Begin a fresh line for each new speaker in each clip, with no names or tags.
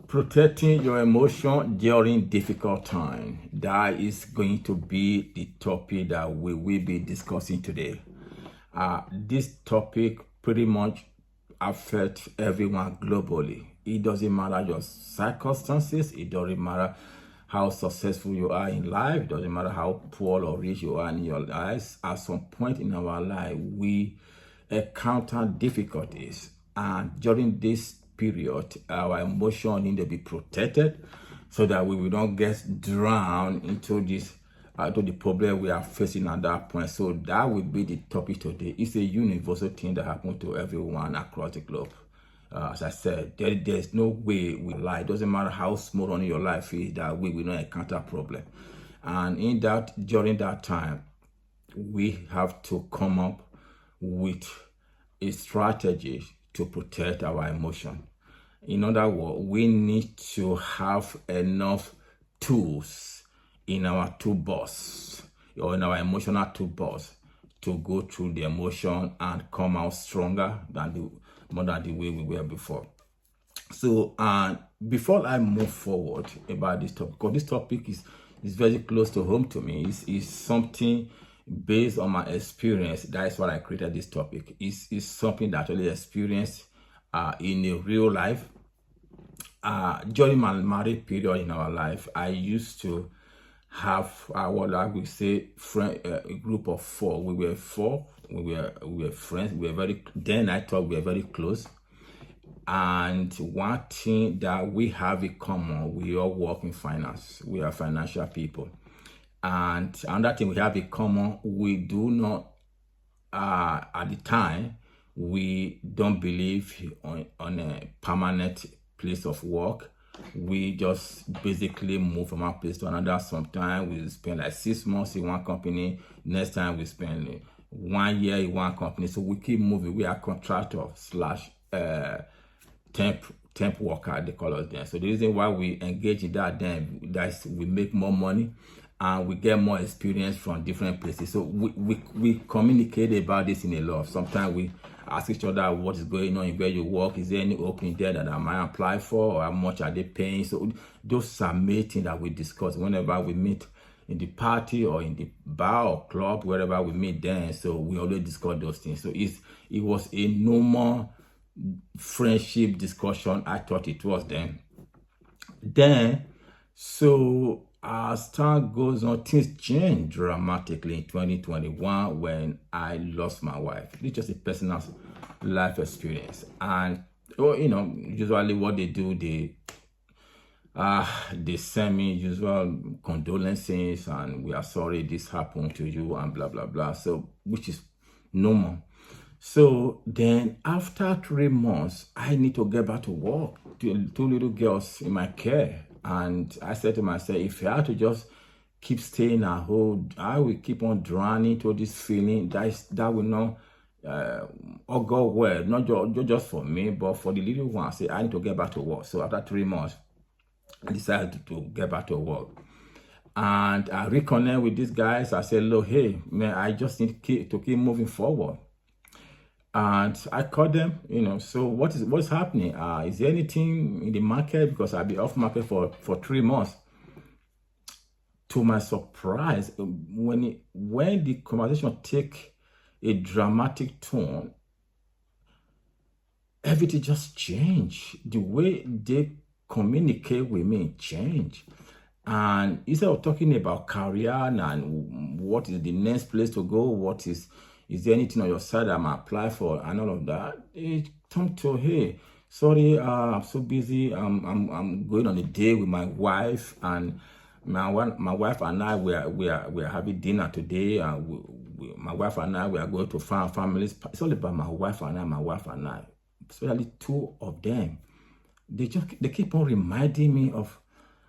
Protecting your emotion during difficult time. That is going to be the topic that we will be discussing today. This topic pretty much affects everyone globally. It doesn't matter your circumstances. It doesn't matter how successful you are in life. It doesn't matter how poor or rich you are in your lives. At some point in our life, we encounter difficulties. And during this period, our emotion need to be protected so that we will not get drowned into this to the problem we are facing at that point. So that will be the topic today. It's a universal thing that happens to everyone across the globe. As I said, there's no way we lie. It doesn't matter how small on your life is, that we will not encounter problem. And during that time, we have to come up with a strategy to protect our emotion. In other words, we need to have enough tools in our toolbox or in our emotional toolbox to go through the emotion and come out stronger than the way we were before. So, before I move forward about this topic, because this topic is very close to home to me, is something based on my experience. That is why I created this topic. It's something that I actually experienced in a real life. During my married period in our life, I used to have what I would say a group of four. We were four. We were friends. Then I thought we were very close. And one thing that we have in common, we all work in finance. We are financial people. And another thing we have in common, we do not, at the time, we don't believe on a permanent place of work. We just basically move from one place to another. Sometimes we spend like 6 months in one company. Next time we spend 1 year in one company. So we keep moving. We are contractor / temp worker, they call us then. So the reason why we engage in that then, that's we make more money and we get more experience from different places. So we communicate about this in a lot. Sometimes we ask each other what is going on in where you work. Is there any opening there that I might apply for, or how much are they paying? So those are meetings that we discuss whenever we meet in the party or in the bar or club, wherever we meet then. So we always discuss those things. So it was a normal friendship discussion. I thought it was then. So as time goes on, things change dramatically in 2021 when I lost my wife. It's just a personal life experience. And usually what they do, they send me usual condolences and we are sorry this happened to you and blah blah blah. So which is normal. So then after 3 months, I need to get back to work. Two little girls in my care. And I said to myself, if I had to just keep staying at home, I will keep on drowning to this feeling that will not all go well, not just for me, but for the little one. I said, I need to get back to work. So after 3 months, I decided to get back to work. And I reconnect with these guys. I said, look, hey, man, I just need to keep moving forward. And I called them, so what's happening? Is there anything in the market? Because I've been off market for 3 months. To my surprise, when the conversation take a dramatic tone, everything just changed. The way they communicate with me changed. And instead of talking about career and what is the next place to go, is there anything on your side I might apply for and all of that, it come to, hey, sorry, I'm so busy. I'm going on a date with my wife, and my wife and I we are having dinner today. My wife and I we are going to find families. It's all about my wife and I, especially 2 of them. They keep on reminding me of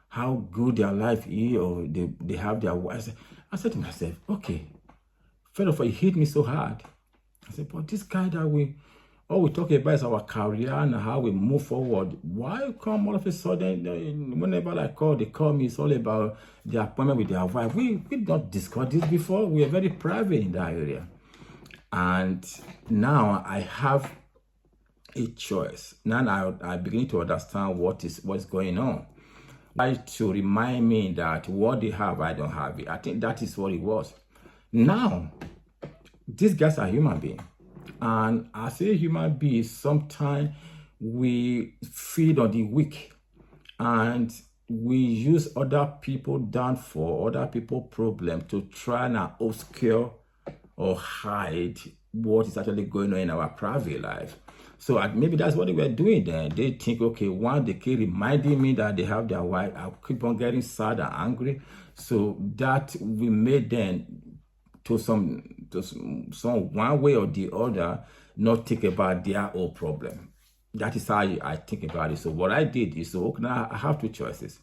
how good their life is, or they have their wives. I said to myself, okay. First of all, it hit me so hard. I said, but this guy that all we talk about is our career and how we move forward. Why come all of a sudden, whenever I call, they call me, it's all about the appointment with their wife. We don't discuss this before. We are very private in that area. And now I have a choice. Now I begin to understand what's going on. Try to remind me that what they have, I don't have it. I think that is what it was. Now, these guys are human beings. And as a human being, sometimes we feed on the weak and we use other people down for other people problem to try and obscure or hide what is actually going on in our private life. So maybe that's what they were doing then. They think, okay, one, they keep reminding me that they have their wife. I'll keep on getting sad and angry. So that we made them to some one way or the other not think about their own problem. That is how I think about it. So what I did is, so now I have two choices.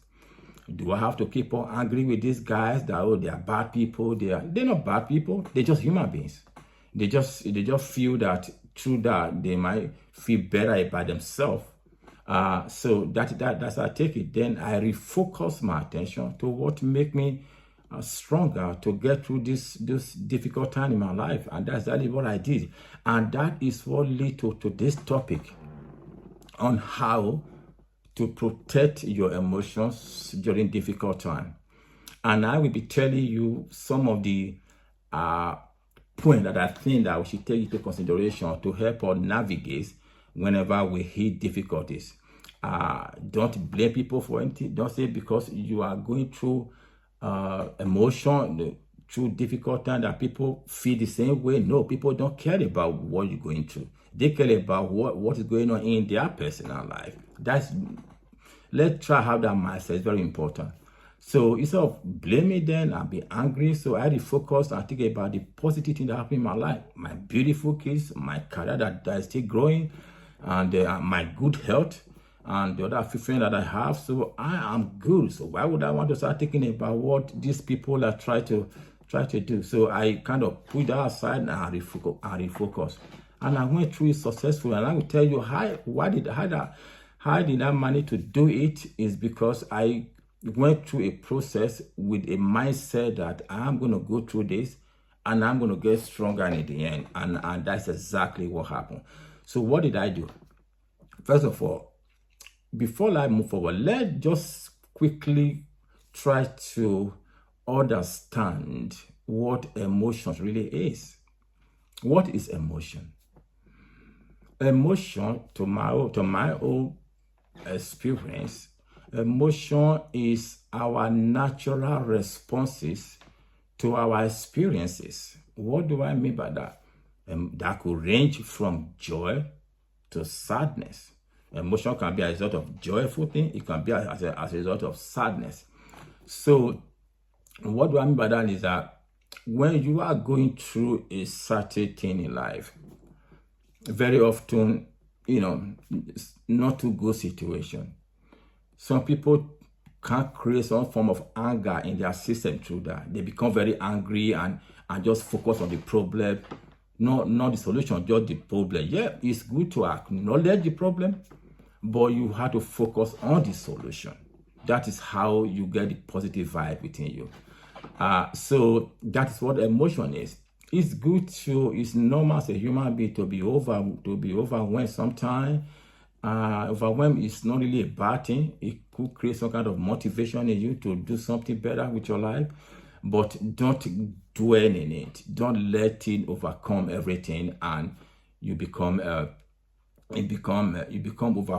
Do I have to keep on angry with these guys that, oh, they are bad people? They're not bad people. They're just human beings. They just feel that through that they might feel better about themselves. So that's how I take it. Then I refocus my attention to what make me stronger to get through this difficult time in my life, and that's exactly what I did. And that is what led to this topic on how to protect your emotions during difficult time. And I will be telling you some of the points that I think that we should take into consideration to help us navigate whenever we hit difficulties. Don't blame people for anything. Don't say because you are going through emotion, through difficult time, that people feel the same way. No, people don't care about what you're going through. They care about what is going on in their personal life. Let's try have that mindset. It's very important. So instead of blaming them and be angry, so I refocus and think about the positive thing that happened in my life. My beautiful kids, my career that is still growing, and my good health, and the other friends that I have. So I am good. So why would I want to start thinking about what these people are trying to do? So I kind of put that aside and refocus. And I went through it successfully. And I will tell you how did I manage to do it is because I went through a process with a mindset that I'm going to go through this and I'm going to get stronger in the end. And that's exactly what happened. So what did I do? First of all, before I move forward, let's just quickly try to understand what emotions really is. What is emotion? Emotion, to my own experience, emotion is our natural responses to our experiences. What do I mean by that? That could range from joy to sadness. Emotion can be a result of joyful thing. It can be as a result of sadness. So what do I mean by that is that when you are going through a certain thing in life, very often, it's not too good situation. Some people can create some form of anger in their system through that. They become very angry and just focus on the problem, not the solution, just the problem. Yeah, it's good to acknowledge the problem, but you have to focus on the solution. That is how you get the positive vibe within you. So that is what emotion is. It's normal as a human being to be overwhelmed sometimes. Overwhelmed is not really a bad thing. It could create some kind of motivation in you to do something better with your life, but don't dwell in it. Don't let it overcome everything, and you become over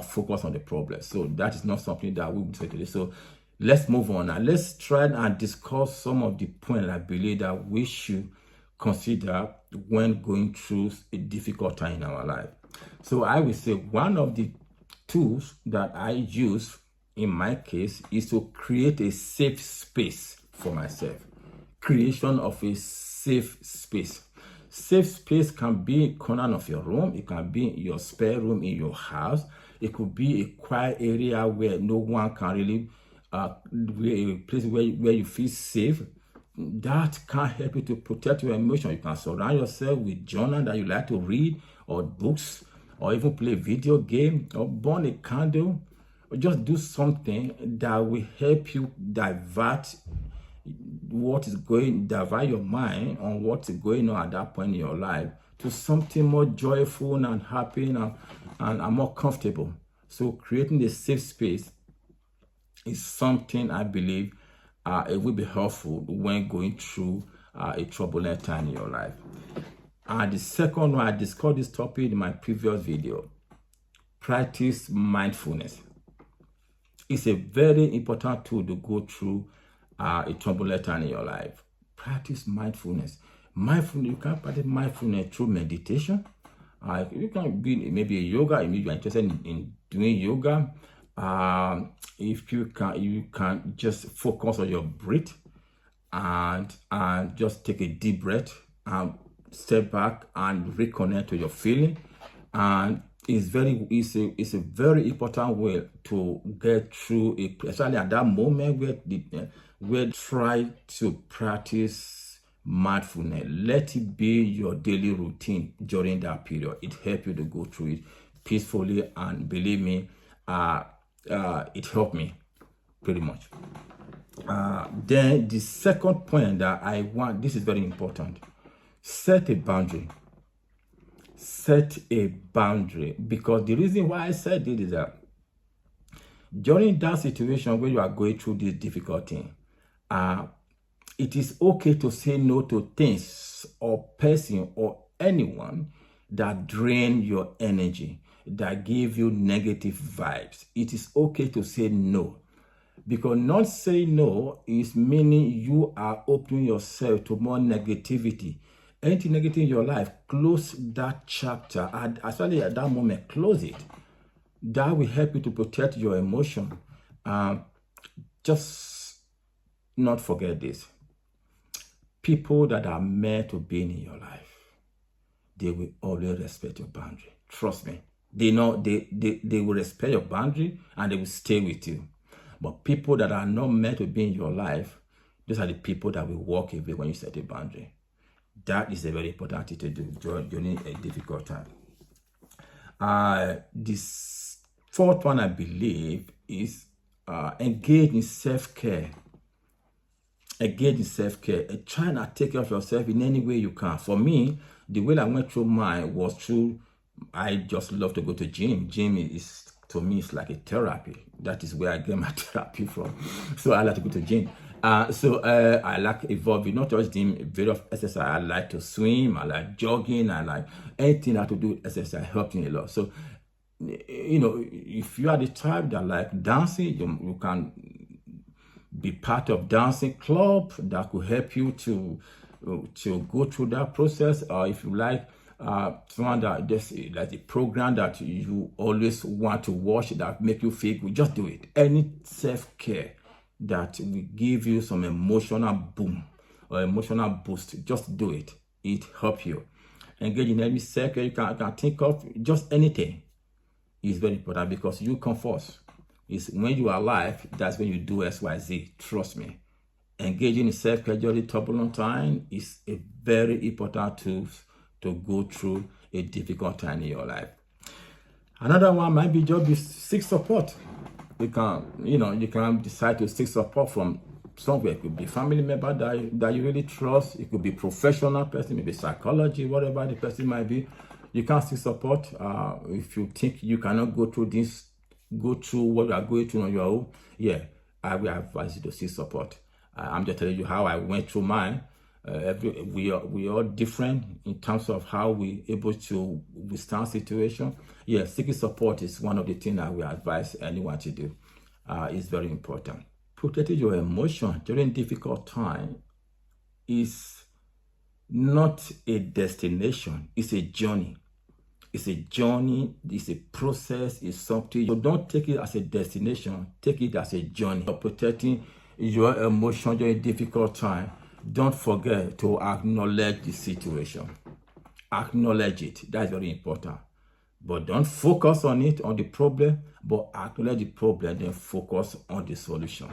focused on the problem. So that is not something that we would say today. So let's move on now. Let's try and discuss some of the points I believe that we should consider when going through a difficult time in our life. So I will say one of the tools that I use in my case is to create a safe space for myself. Creation of a safe space. Safe space can be a corner of your room. It can be your spare room in your house. It could be a quiet area where no one can really, a place where you feel safe. That can help you to protect your emotion. You can surround yourself with journal that you like to read, or books, or even play video game, or burn a candle, or just do something that will help you divert your mind on what's going on at that point in your life to something more joyful and happy and are more comfortable. So creating a safe space is something I believe it will be helpful when going through a turbulent time in your life. And the second one, I discussed this topic in my previous video. Practice mindfulness. It's a very important tool to go through a turbulent time in your life. Practice mindfulness. Mindfulness, you can practice mindfulness through meditation. You can be maybe a yoga, if you're interested in doing yoga. If you can just focus on your breath and just take a deep breath and step back and reconnect to your feeling. And it's a very important way to get through it, especially at that moment where try to practice mindfulness. Let it be your daily routine during that period. It helps you to go through it peacefully, and believe me, it helped me pretty much. Then the second point that I want, this is very important. Set a boundary. Set a boundary, because the reason why I said it is that during that situation where you are going through this difficult thing, it is okay to say no to things or person or anyone that drain your energy, that give you negative vibes. It is okay to say no, because not saying no is meaning you are opening yourself to more negativity. Anything negative in your life, close that chapter. Especially at that moment, close it. That will help you to protect your emotion. Just not forget this. People that are meant to be in your life, they will always respect your boundary. Trust me. They know they will respect your boundary and they will stay with you. But people that are not meant to be in your life, those are the people that will walk away when you set a boundary. That is a very important thing to do during a difficult time. This fourth one, I believe, is engage in self-care. Engage in self-care. Try not to take care of yourself in any way you can. For me, the way I went through mine was through, I just love to go to gym. Gym is, to me, it's like a therapy. That is where I get my therapy from. So I like to go to gym. I like evolving, not just gym, various exercise. I like to swim, I like jogging, I like anything that to do with exercise helps me a lot. So, if you are the type that like dancing, you can be part of dancing club that could help you to go through that process. Or if you like someone that just like a program that you always want to watch that make you feel good, just do it. Any self-care that will give you some emotional boom or emotional boost, just do it. It helps you. Engage in any self-care you can think of, just anything is very important, because you come first. It's when you are alive, that's when you do XYZ. Trust me. Engaging in self-care during turbulent time is a very important tool to go through a difficult time in your life. Another one might be just seek support. You can decide to seek support from somewhere. It could be family member that you really trust. It could be professional person, maybe psychology, whatever the person might be. You can seek support. If you think you cannot go through what you are going through on your own, I will advise you to seek support. I'm just telling you how I went through mine. We are different in terms of how we able to withstand situation. Seeking support is one of the things I will advise anyone to do. It's very important. Protecting your emotion during difficult time is not a destination. It's a journey. It's a journey. It's a process. It's something. So don't take it as a destination. Take it as a journey. Protecting your emotion during difficult time. Don't forget to acknowledge the situation. Acknowledge it. That's very important. But don't focus on it, on the problem, but acknowledge the problem, then focus on the solution.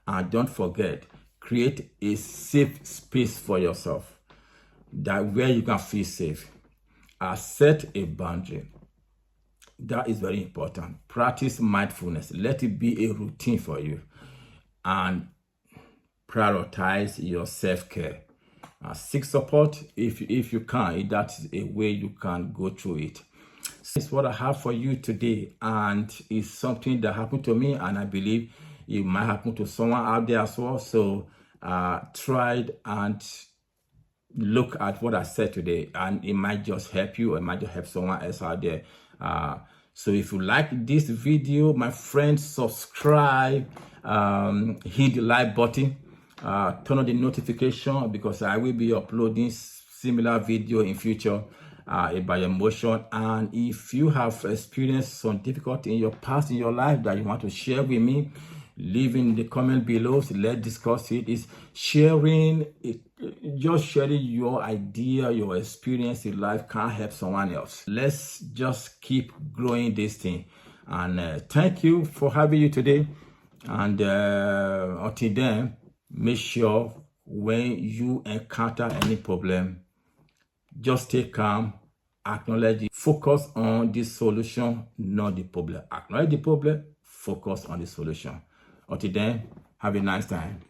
And don't forget, create a safe space for yourself, that where you can feel safe. Set a boundary. That is very important. Practice mindfulness. Let it be a routine for you. And prioritize your self-care. Seek support if you can. That's a way you can go through it. It's what I have for you today, and it's something that happened to me, and I believe it might happen to someone out there as well. So try and look at what I said today, and it might just help you, or it might just help someone else out there. So if you like this video, my friends, subscribe, hit the like button, turn on the notification, because I will be uploading similar video in future about emotion. And if you have experienced some difficulty in your past, in your life, that you want to share with me, leave in the comment below. So let's discuss it. It's sharing it, just sharing your idea, your experience in life can help someone else. Let's just keep growing this thing. And thank you for having you today. And until then, make sure when you encounter any problem, just stay calm, acknowledge it, focus on the solution, not the problem. Acknowledge the problem, focus on the solution. Until then, have a nice time.